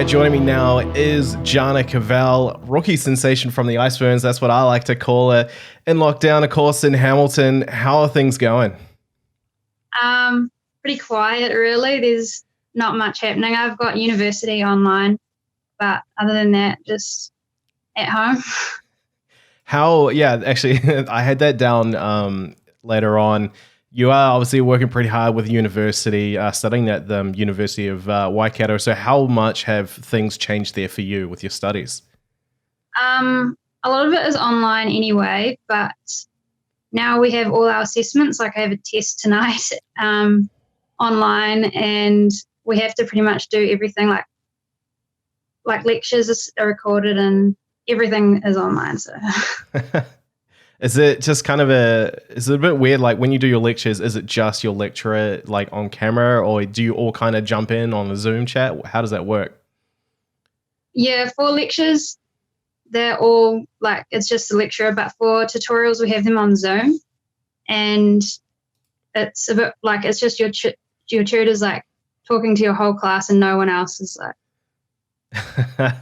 Joining me now is Jana Kivell, rookie sensation from the Ferns. That's what I like to call her. In lockdown, of course, in Hamilton. How are things going? Pretty quiet, really. There's not much happening. I've got university online, but other than that, just at home. Actually, I had that down later on. You are obviously working pretty hard with university, studying at the University of Waikato. So how much have things changed there for you with your studies? A lot of it is online anyway, but now we have all our assessments. Like I have a test tonight online, and we have to pretty much do everything. Like lectures are recorded and everything is online. So. Is it just is it a bit weird? Like when you do your lectures, is it just your lecturer like on camera, or do you all kind of jump in on a Zoom chat? How does that work? Yeah, for lectures, they're all like, it's just the lecturer, but for tutorials, we have them on Zoom, and it's a bit like, it's just your tutor's like talking to your whole class and no one else is like,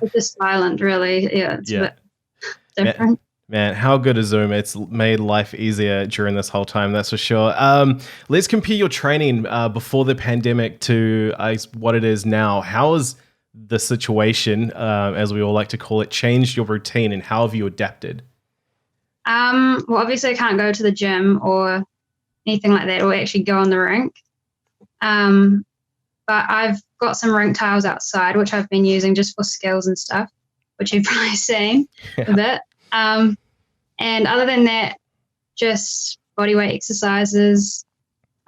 it's just silent, really. Yeah, it's a bit different. Man, how good is Zoom? It's made life easier during this whole time, that's for sure. Let's compare your training before the pandemic to what it is now. How has the situation, as we all like to call it, changed your routine, and how have you adapted? Well, obviously I can't go to the gym or anything like that, or actually go on the rink. But I've got some rink tiles outside, which I've been using just for skills and stuff, which you've probably seen a bit. And other than that, just bodyweight exercises.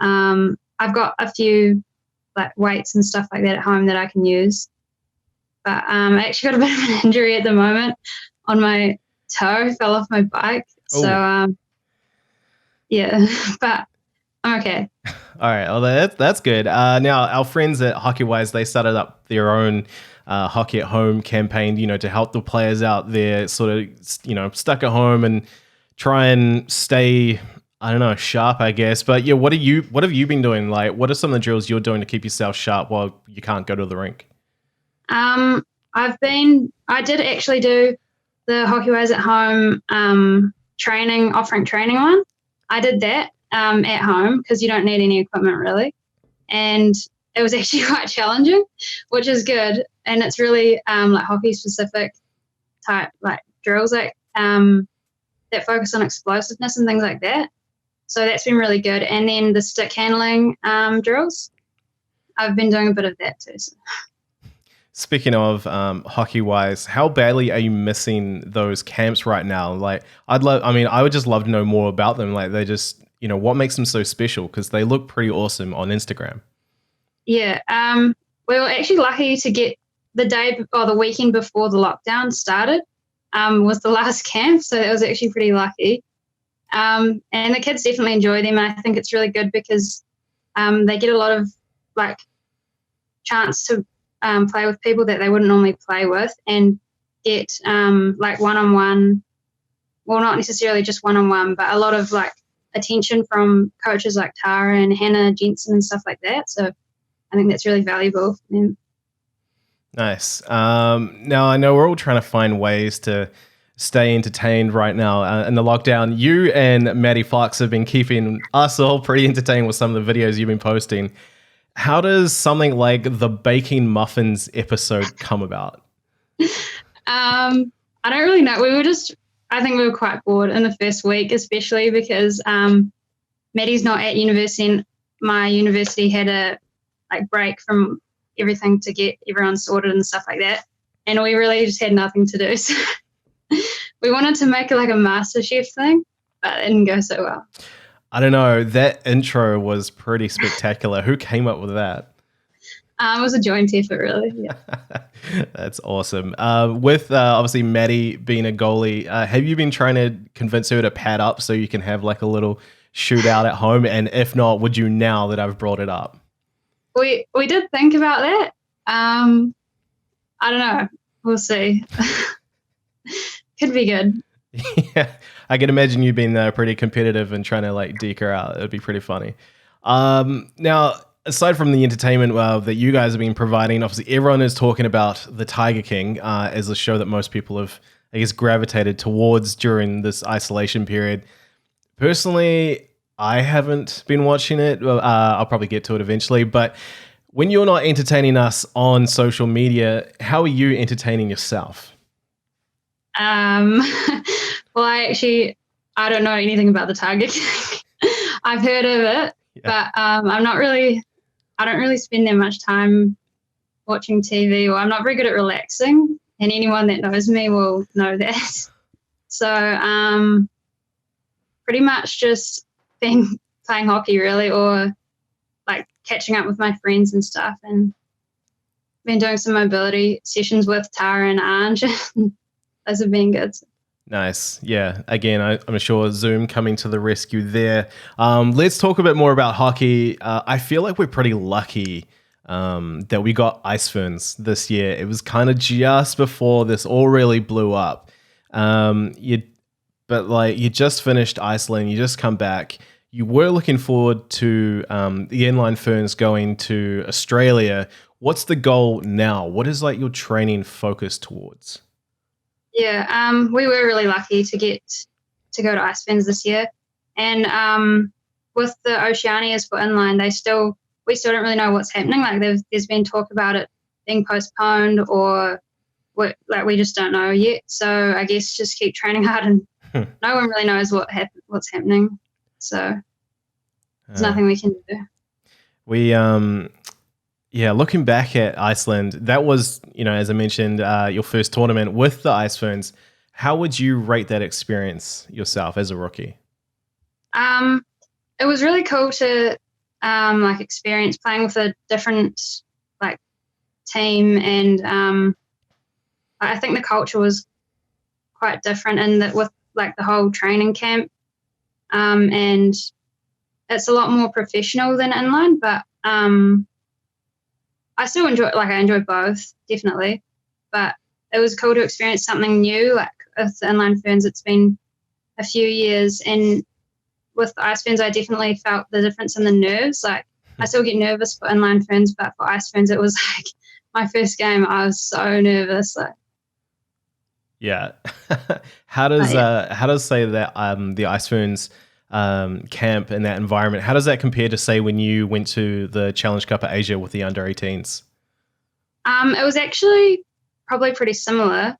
I've got a few like weights and stuff like that at home that I can use. But I actually got a bit of an injury at the moment on my toe, fell off my bike. Ooh. So, yeah, but I'm okay. All right, well, that's good. Now, our friends at HockeyWise, they started up their own Hockey at Home campaign, to help the players out there sort of, stuck at home and try and stay, I don't know, sharp, I guess. But yeah, what have you been doing? Like, what are some of the drills you're doing to keep yourself sharp while you can't go to the rink? I did actually do the HockeyWise at Home training, off-rink training one. I did that at home because you don't need any equipment really. And it was actually quite challenging, which is good. And it's really like hockey specific type like drills like that focus on explosiveness and things like that. So that's been really good. And then the stick handling drills, I've been doing a bit of that too. So. Speaking of HockeyWise, how badly are you missing those camps right now? Like, I would just love to know more about them. Like, they just, what makes them so special? Because they look pretty awesome on Instagram. Yeah, we were actually lucky to get the day or the weekend before the lockdown started was the last camp, so that was actually pretty lucky. And the kids definitely enjoy them, and I think it's really good because they get a lot of like chance to play with people that they wouldn't normally play with, and get like one-on-one, well, not necessarily just one-on-one, but a lot of like attention from coaches like Tara and Hannah Jensen and stuff like that. So I think that's really valuable for them. Nice. Now, I know we're all trying to find ways to stay entertained right now in the lockdown. You and Maddie Fox have been keeping us all pretty entertained with some of the videos you've been posting. How does something like the baking muffins episode come about? I don't really know. I think we were quite bored in the first week, especially because Maddie's not at university, and my university had a break from everything to get everyone sorted and stuff like that, and we really just had nothing to do. So we wanted to make it like a MasterChef thing, but it didn't go so well. I don't know. That intro was pretty spectacular. Who came up with that? It was a joint effort, really. Yeah. That's awesome. With obviously Maddie being a goalie, have you been trying to convince her to pad up so you can have like a little shootout at home? And if not, would you now that I've brought it up? We did think about that. I don't know. We'll see. Could be good. Yeah, I can imagine you being pretty competitive and trying to like deke her out. It'd be pretty funny. Now, aside from the entertainment that you guys have been providing, obviously everyone is talking about the Tiger King as a show that most people have, I guess, gravitated towards during this isolation period. Personally, I haven't been watching it. I'll probably get to it eventually. But when you're not entertaining us on social media, how are you entertaining yourself? Well, I don't know anything about the Tiger King. I've heard of it, but I don't really spend that much time watching TV, or I'm not very good at relaxing. And anyone that knows me will know that. So pretty much just been playing hockey really, or like catching up with my friends and stuff, and been doing some mobility sessions with Tara and Anj. Those have been good. Nice. Yeah. Again, I'm sure Zoom coming to the rescue there. Let's talk a bit more about hockey. I feel like we're pretty lucky that we got Ice Ferns this year. It was kind of just before this all really blew up. You just finished Iceland. You just come back. You were looking forward to the Inline Ferns going to Australia. What's the goal now? What is like your training focused towards? Yeah, we were really lucky to go to Ice Ferns this year, and with the Oceanias for Inline, we still don't really know what's happening. Like there's been talk about it being postponed, or we just don't know yet. So I guess just keep training hard, and no one really knows what's happening. So there's nothing we can do. Looking back at Iceland, that was, as I mentioned, your first tournament with the Ice Ferns. How would you rate that experience yourself as a rookie? It was really cool to experience playing with a different team, and I think the culture was quite different in that with the whole training camp, and it's a lot more professional than Inline, but I still enjoy both, definitely, but it was cool to experience something new. Like with the Inline Ferns, it's been a few years, and with the Ice Ferns, I definitely felt the difference in the nerves. Like I still get nervous for Inline Ferns, but for Ice Ferns, it was like my first game. I was so nervous. Yeah. How does say that the Ice Ferns camp and that environment, how does that compare to say when you went to the Challenge Cup of Asia with the under 18s? It was actually probably pretty similar.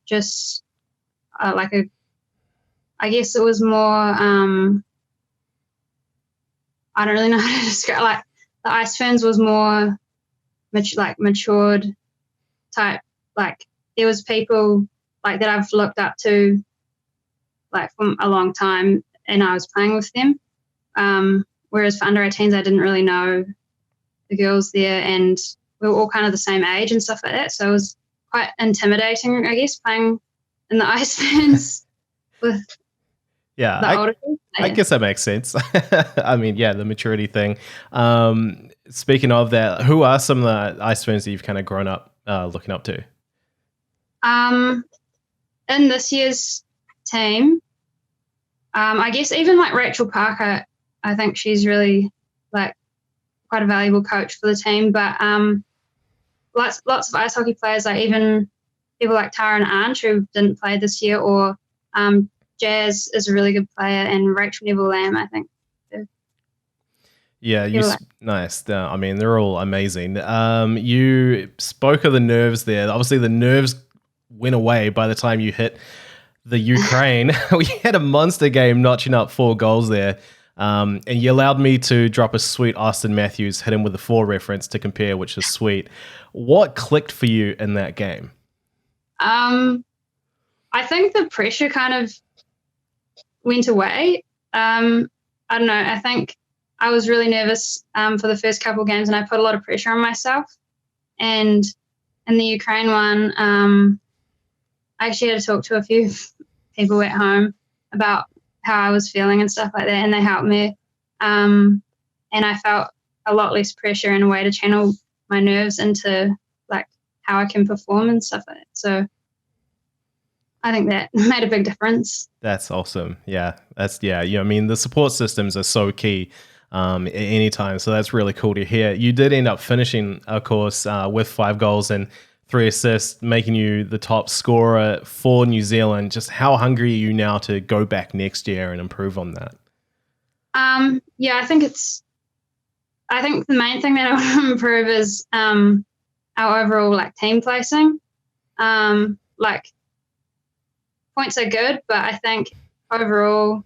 Just I guess it was more, I don't really know how to describe, like the Ice Ferns was more matured type, like there was people that I've looked up to from a long time, and I was playing with them. Whereas for under 18s, I didn't really know the girls there, and we were all kind of the same age and stuff like that. So it was quite intimidating, I guess, playing in the Ice Ferns with the older kids. I guess that makes sense. I mean, the maturity thing. Speaking of that, who are some of the Ice Ferns that you've kind of grown up looking up to? In this year's team, I guess even Rachel Parker, I think she's really quite a valuable coach for the team. But lots of ice hockey players, even people like Tara and Anj who didn't play this year, or Jazz is a really good player, and Rachel Neville Lamb, I think. Yeah, nice. I mean, they're all amazing. You spoke of the nerves there. Obviously, the nerves went away by the time you hit the Ukraine. We had a monster game, notching up 4 goals there. And you allowed me to drop a sweet Austin Matthews, hit him with the 4 reference to compare, which is sweet. What clicked for you in that game? I think the pressure kind of went away. I don't know. I think I was really nervous for the first couple of games, and I put a lot of pressure on myself. And in the Ukraine one, I actually had to talk to a few people at home about how I was feeling and stuff like that, and they helped me. And I felt a lot less pressure and a way to channel my nerves into how I can perform and stuff like that. So I think that made a big difference. That's awesome. Yeah, I mean, the support systems are so key. at any time. So that's really cool to hear. You did end up finishing, of course, with 5 goals and 3 assists, making you the top scorer for New Zealand. Just how hungry are you now to go back next year and improve on that? Yeah, I think the main thing that I want to improve is our overall like team placing. Like points are good, but I think overall,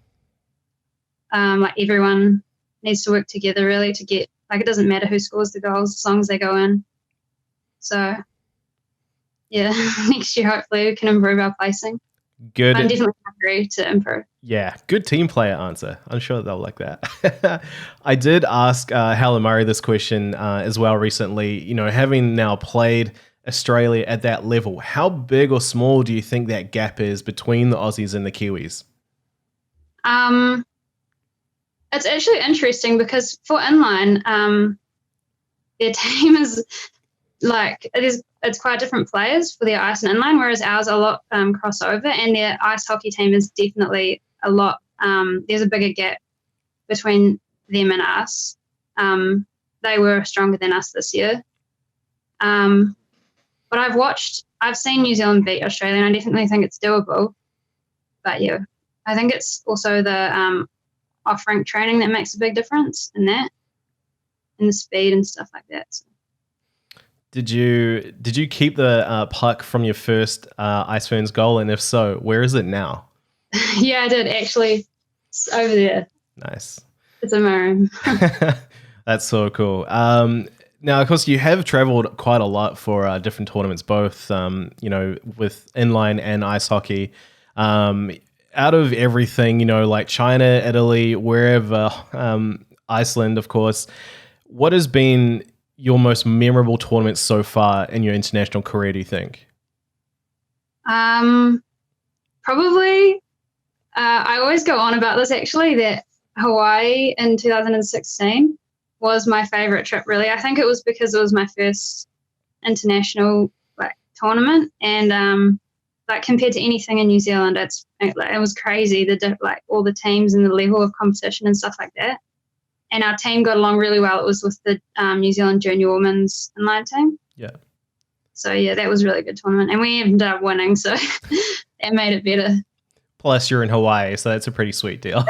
like everyone needs to work together really to get, like, it doesn't matter who scores the goals as long as they go in. So yeah, next year hopefully we can improve our placing. Good. I'm definitely hungry to improve. Yeah, good team player answer. I'm sure they'll like that. I did ask Helen Murray this question as well recently. You know, having now played Australia at that level, how big or small do you think that gap is between the Aussies and the Kiwis? It's actually interesting because for Inline, their team is like it's quite different players for their ice and inline, whereas ours are a lot crossover, and their ice hockey team is definitely a lot. There's a bigger gap between them and us. They were stronger than us this year. But I've seen New Zealand beat Australia, and I definitely think it's doable. But yeah, I think it's also the off-rink training that makes a big difference in that, and the speed and stuff like that. So. Did you keep the puck from your first Ice Ferns goal, and if so, where is it now? Yeah, I did actually. It's over there. Nice. It's in my room. That's so cool. Now, of course, you have traveled quite a lot for different tournaments, both with inline and ice hockey. Out of everything, like China, Italy, wherever, Iceland, of course, what has been your most memorable tournament so far in your international career, do you think? Probably, I always go on about this actually, that Hawaii in 2016 was my favorite trip, really. I think it was because it was my first international tournament, and compared to anything in New Zealand, it was crazy, all the teams and the level of competition and stuff like that. And our team got along really well. It was with the New Zealand junior women's inline team. Yeah. So yeah, that was a really good tournament, and we ended up winning, so that made it better. Plus, you're in Hawaii, so that's a pretty sweet deal.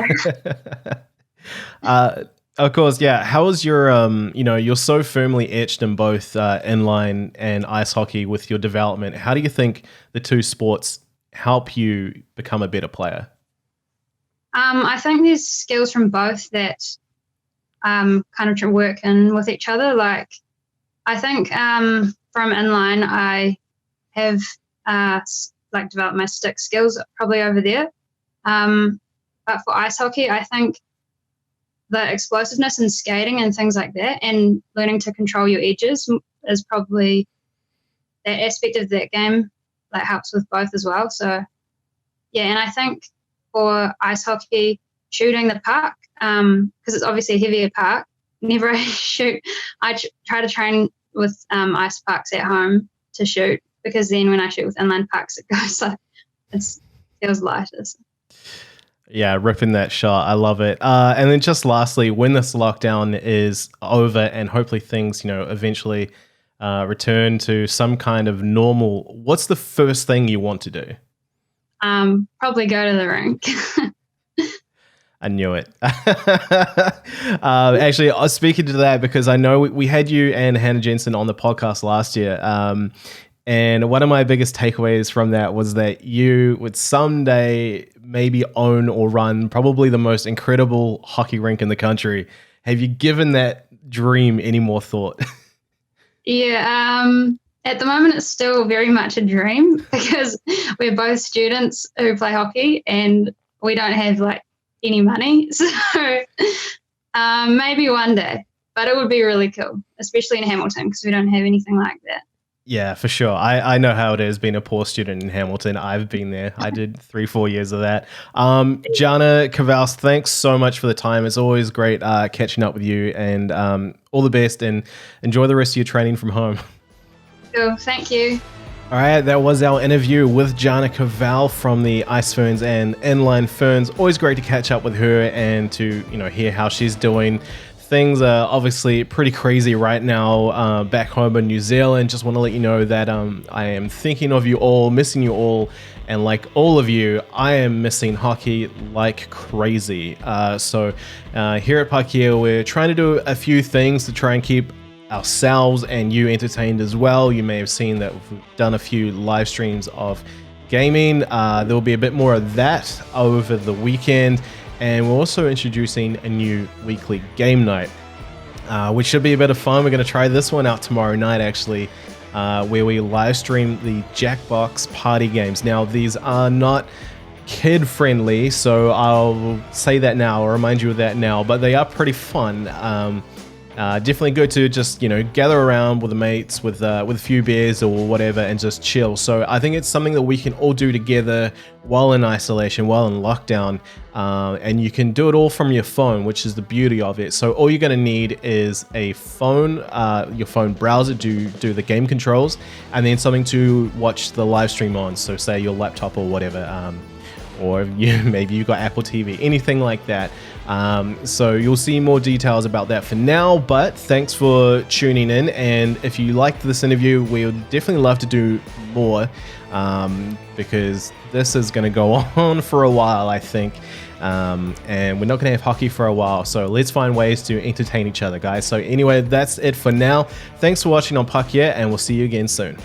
Of course, yeah. How is your, you're so firmly etched in both inline and ice hockey with your development. How do you think the two sports help you become a better player? I think there's skills from both that kind of work in with each other. Like, I think from inline, I have developed my stick skills probably over there. But for ice hockey, I think the explosiveness and skating and things like that, and learning to control your edges is probably that aspect of that game that helps with both as well. So yeah, and I think for ice hockey, shooting the puck, because it's obviously a heavier puck, whenever I shoot, I try to train with ice pucks at home to shoot, because then when I shoot with inline pucks, it goes it feels lighter. So. Yeah, ripping that shot. I love it. And then just lastly, when this lockdown is over and hopefully things, eventually return to some kind of normal, what's the first thing you want to do? Probably go to the rink. I knew it. Actually, I was speaking to that because I know we had you and Hannah Jensen on the podcast last year. And one of my biggest takeaways from that was that you would someday maybe own or run probably the most incredible hockey rink in the country. Have you given that dream any more thought? Yeah, at the moment it's still very much a dream, because we're both students who play hockey and we don't have any money. So maybe one day, but it would be really cool, especially in Hamilton, because we don't have anything like that. Yeah, for sure. I know how it is being a poor student in Hamilton. I've been there. I did 3-4 years of that. Jana Kivell, thanks so much for the time. It's always great catching up with you, and all the best, and enjoy the rest of your training from home. Cool. Thank you. All right, that was our interview with Jana Kivell from the Ice Ferns and Inline Ferns. Always great to catch up with her and to hear how she's doing. Things are obviously pretty crazy right now back home in New Zealand. Just want to let you know that I am thinking of you all, missing you all, and like all of you, I am missing hockey like crazy. So here at Pakia, we're trying to do a few things to try and keep ourselves and you entertained as well. You may have seen that we've done a few live streams of gaming. There will be a bit more of that over the weekend, and we're also introducing a new weekly game night, which should be a bit of fun. We're going to try this one out tomorrow night, actually, where we live stream the Jackbox party games. Now, these are not kid friendly, so I'll say that now, or remind you of that now, but they are pretty fun. Definitely good to just gather around with the mates with a few beers or whatever and just chill. So I think it's something that we can all do together while in isolation, while in lockdown, and you can do it all from your phone, which is the beauty of it. So all you're going to need is a phone, your phone browser to do the game controls, and then something to watch the live stream on. So say your laptop or whatever, or maybe you got Apple TV, anything like that. So you'll see more details about that for now, but thanks for tuning in. And if you liked this interview, we would definitely love to do more, because this is going to go on for a while, I think. And we're not going to have hockey for a while, so let's find ways to entertain each other, guys. So anyway, that's it for now. Thanks for watching on Pakia, and we'll see you again soon.